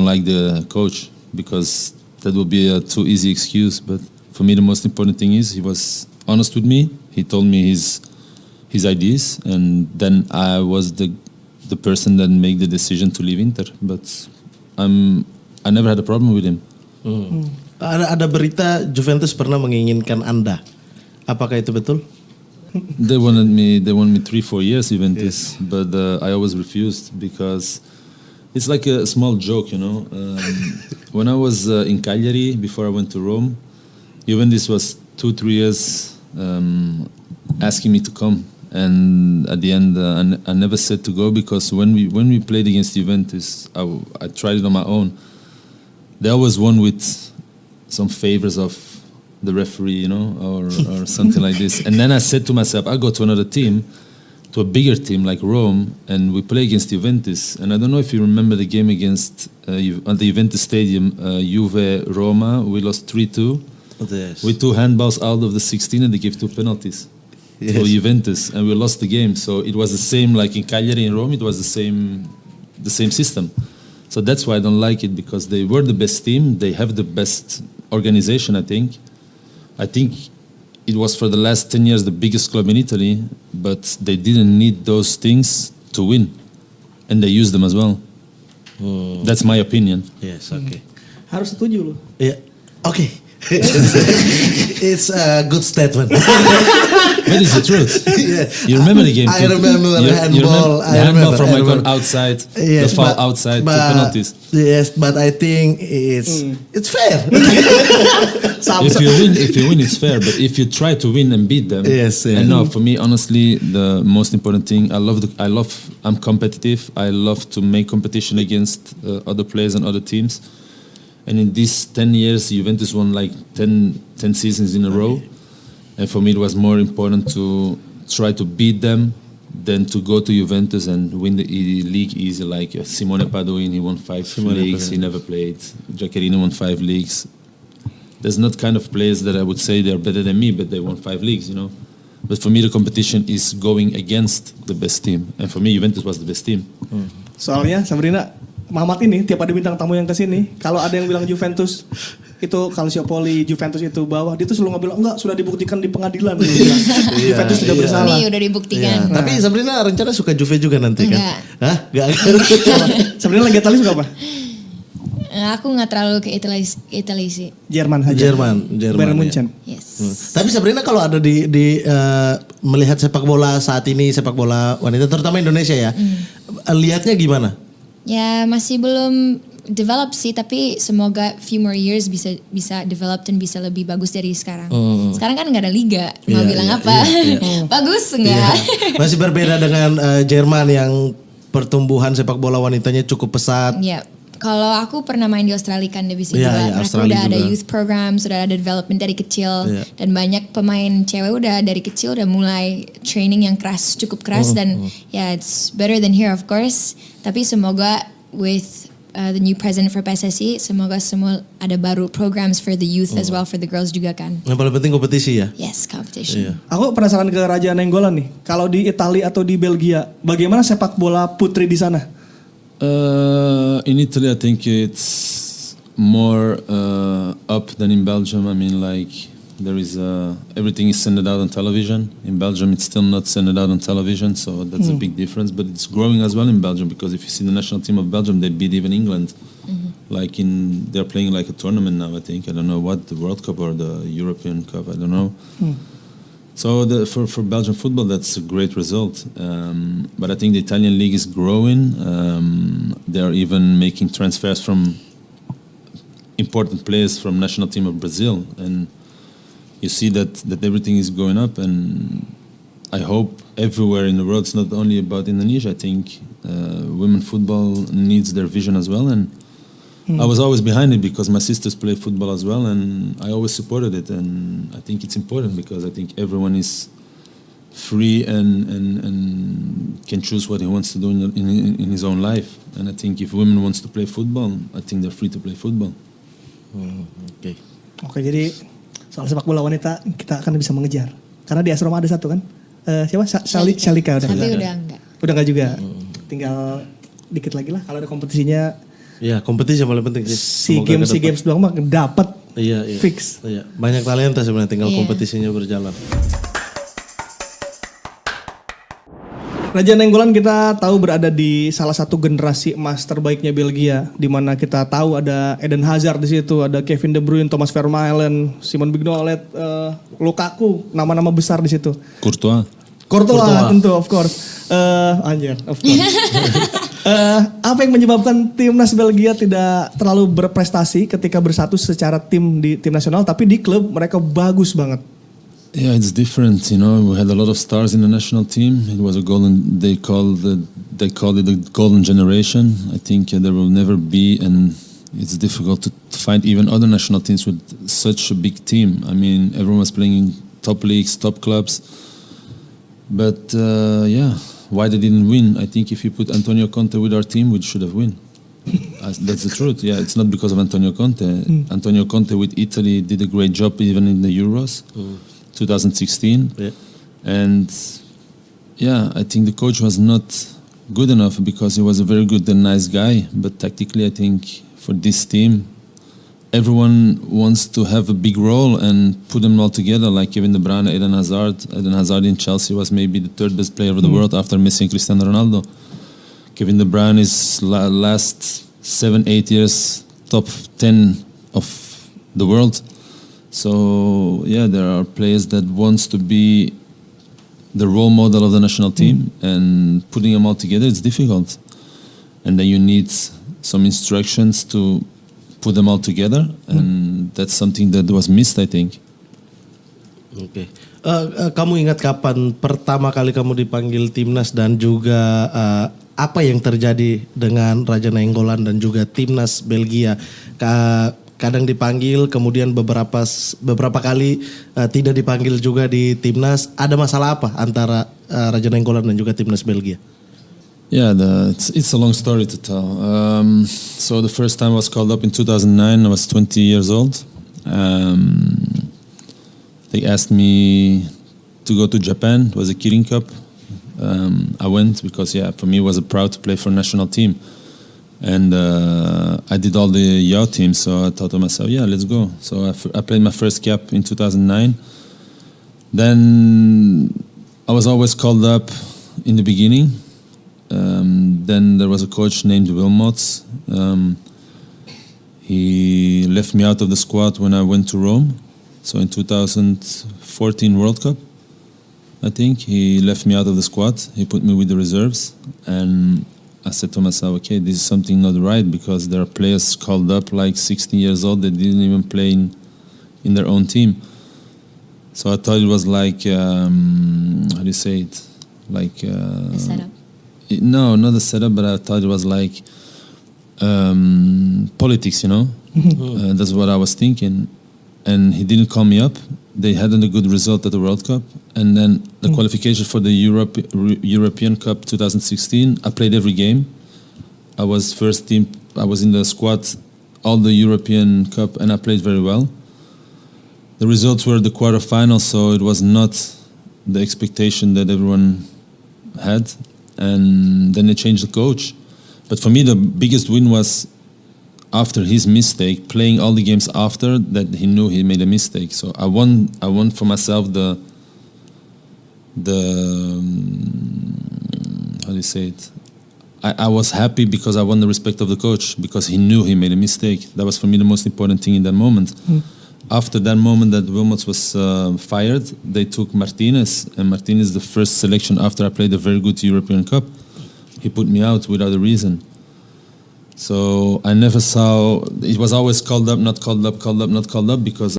don't like the coach because that would be a too easy excuse. But for me, the most important thing is he was honest with me. He told me his ideas, and then I was the person that made the decision to leave Inter. But I never had a problem with him. Ada berita Juventus pernah menginginkan Anda. Apakah itu betul? They wanted me 3-4 years Juventus, but I always refused because it's like a small joke, you know. When I was in Cagliari before I went to Rome, Juventus was 2-3 years asking me to come, and at the end I never said to go because when we played against Juventus, I tried it on my own. They always won with some favors of the referee, you know, or something like this. And then I said to myself, I'll go to another team, to a bigger team like Rome, and we play against Juventus. And I don't know if you remember the game against at the Juventus Stadium, Juve Roma. We lost 3-2 with 2 handballs out of the 16, and they gave 2 penalties to Juventus, and we lost the game. So it was the same like in Cagliari and Rome. It was the same system. So that's why I don't like it, because they were the best team. They have the best organization, I think. I think it was for the last 10 years the biggest club in Italy, but they didn't need those things to win, and they used them as well. That's my opinion. Yes, okay. Harus setuju loh. Yeah, okay. It's a good statement. But it's the truth. Yeah. You remember the game? I remember the handball. The handball from Icon outside, the foul outside, 2 penalties. Yes, but I think it's fair. If you win, it's fair. But if you try to win and beat them, yes. And no, for me, honestly, the most important thing, I'm competitive. I love to make competition against other players and other teams. And in these 10 years, Juventus won like 10 seasons in a row. And for me, it was more important to try to beat them than to go to Juventus and win the league easy. Like Simone Padoin, he won 5 leagues, he never played. Giaccherini won 5 leagues. There's not kind of players that I would say they're better than me, but they won 5 leagues, you know. But for me, the competition is going against the best team. And for me, Juventus was the best team. Soalnya, Sabrina, Mamat ini tiap ada bintang tamu yang kesini, kalau ada yang bilang Juventus itu Calciopoli, Juventus itu bawah, dia tuh selalu bilang enggak, sudah dibuktikan di pengadilan. Juventus sudah bersalah. Ini udah dibuktikan. Nah. Tapi Sabrina rencana suka Juve juga nanti kan? Hah? Enggak. Sabrina lagi Italia suka apa? Aku nggak terlalu ke Italia sih. Jerman aja. Jerman. Bayern Munchen. Yes. Tapi Sabrina kalau ada di melihat sepak bola saat ini, sepak bola wanita terutama Indonesia ya, lihatnya gimana? Ya masih belum develop sih, tapi semoga few more years bisa develop dan bisa lebih bagus dari sekarang. Sekarang kan nggak ada liga, mau bilang apa? Bagus enggak? Masih berbeda dengan Jerman yang pertumbuhan sepak bola wanitanya cukup pesat. Ya, kalau aku pernah main di Australia kan divisi 2, mereka udah ada youth program, sudah ada development dari kecil, dan banyak pemain cewek udah dari kecil udah mulai training yang cukup keras dan ya it's better than here of course. Tapi semoga with the new president for PSSI, semoga semua ada baru programs for the youth as well for the girls juga kan. Yang paling penting kompetisi ya. Yes, competition. Aku penasaran ke Radja Nainggolan nih. Kalau di Italia atau di Belgia, bagaimana sepak bola putri di sana? In Italy, I think it's more up than in Belgium. I mean, like there is everything is sent out on television. In Belgium, it's still not sent out on television, so that's a big difference. But it's growing as well in Belgium, because if you see the national team of Belgium, they beat even England. Like they're playing like a tournament now. I think I don't know what, the World Cup or the European Cup. I don't know. So for Belgian football, that's a great result. But I think the Italian league is growing. They are even making transfers from important players from national team of Brazil, and you see that everything is going up. And I hope everywhere in the world, it's not only about Indonesia. I think women football needs their vision as well. And I was always behind it because my sisters play football as well, and I always supported it. And I think it's important because I think everyone is free and can choose what he wants to do in his own life. And I think if women wants to play football, I think they're free to play football. Oke, jadi soal sepak bola wanita kita akan bisa mengejar. Karena di asrama ada satu kan. Siapa? Shalika udah. Tapi udah enggak. Udah enggak juga. Tinggal dikit lagi lah kalau ada kompetisinya. Iya, kompetisi yang paling penting sih. SEA Games doang mah dapat. Iya. Fix. Iya. Banyak talenta sebenarnya, tinggal kompetisinya berjalan. Radja Nainggolan kita tahu berada di salah satu generasi emas terbaiknya Belgia, di mana kita tahu ada Eden Hazard di situ, ada Kevin De Bruyne, Thomas Vermaelen, Simon Mignolet, Lukaku, nama-nama besar di situ. Courtois Tentu, of course. Of course. Apa yang menyebabkan timnas Belgia tidak terlalu berprestasi ketika bersatu secara tim di tim nasional, tapi di klub mereka bagus banget. Yeah, it's different. You know, we had a lot of stars in the national team. It was a golden. They called it the golden generation. I think there will never be, and it's difficult to find even other national teams with such a big team. I mean, everyone was playing in top leagues, top clubs. But why they didn't win? I think if you put Antonio Conte with our team, we should have won. That's the truth. Yeah, it's not because of Antonio Conte. Antonio Conte with Italy did a great job even in the Euros. 2016, and I think the coach was not good enough because he was a very good and nice guy, but tactically I think for this team everyone wants to have a big role and put them all together, like Kevin De Bruyne, Eden Hazard in Chelsea was maybe the third best player of the world after Messi and Cristiano Ronaldo. Kevin De Bruyne is last 7-8 years top 10 of the world. So there are players that wants to be the role model of the national team, and putting them all together it's difficult. And then you need some instructions to put them all together, and that's something that was missed, I think. Oke. Kamu ingat kapan pertama kali kamu dipanggil timnas dan juga apa yang terjadi dengan Radja Nainggolan dan juga timnas Belgia? Kadang dipanggil, kemudian beberapa kali tidak dipanggil juga di timnas. Ada masalah apa antara Radja Nainggolan dan juga timnas Belgia? Yeah, it's a long story to tell. So the first time I was called up in 2009, I was 20 years old. They asked me to go to Japan. It was a Kirin Cup. I went because for me it was a proud to play for a national team. And I did all the youth teams, so I thought to myself, let's go. So I played my first cap in 2009. Then I was always called up in the beginning. Then there was a coach named Wilmots. He left me out of the squad when I went to Rome. So in 2014 World Cup, I think, he left me out of the squad. He put me with the reserves. And I said to myself, okay, this is something not right, because there are players called up like 16 years old that didn't even play in their own team. So I thought it was like, how do you say it? Like a setup. No, not a setup, but I thought it was like politics, you know? That's what I was thinking. And he didn't call me up. They hadn't a good result at the World Cup. And then the qualification for the European Cup 2016, I played every game. I was first team. I was in the squad all the European Cup, and I played very well. The results were the quarterfinals, so it was not the expectation that everyone had. And then they changed the coach. But for me, the biggest win was after his mistake, playing all the games after that, he knew he made a mistake. So I won for myself the how do you say it? I was happy because I won the respect of the coach, because he knew he made a mistake. That was for me the most important thing in that moment. After that moment that Wilmots was fired, they took Martinez, and Martinez, the first selection after I played a very good European Cup, he put me out without a reason. So I never saw, it was always called up, not called up, called up, not called up, because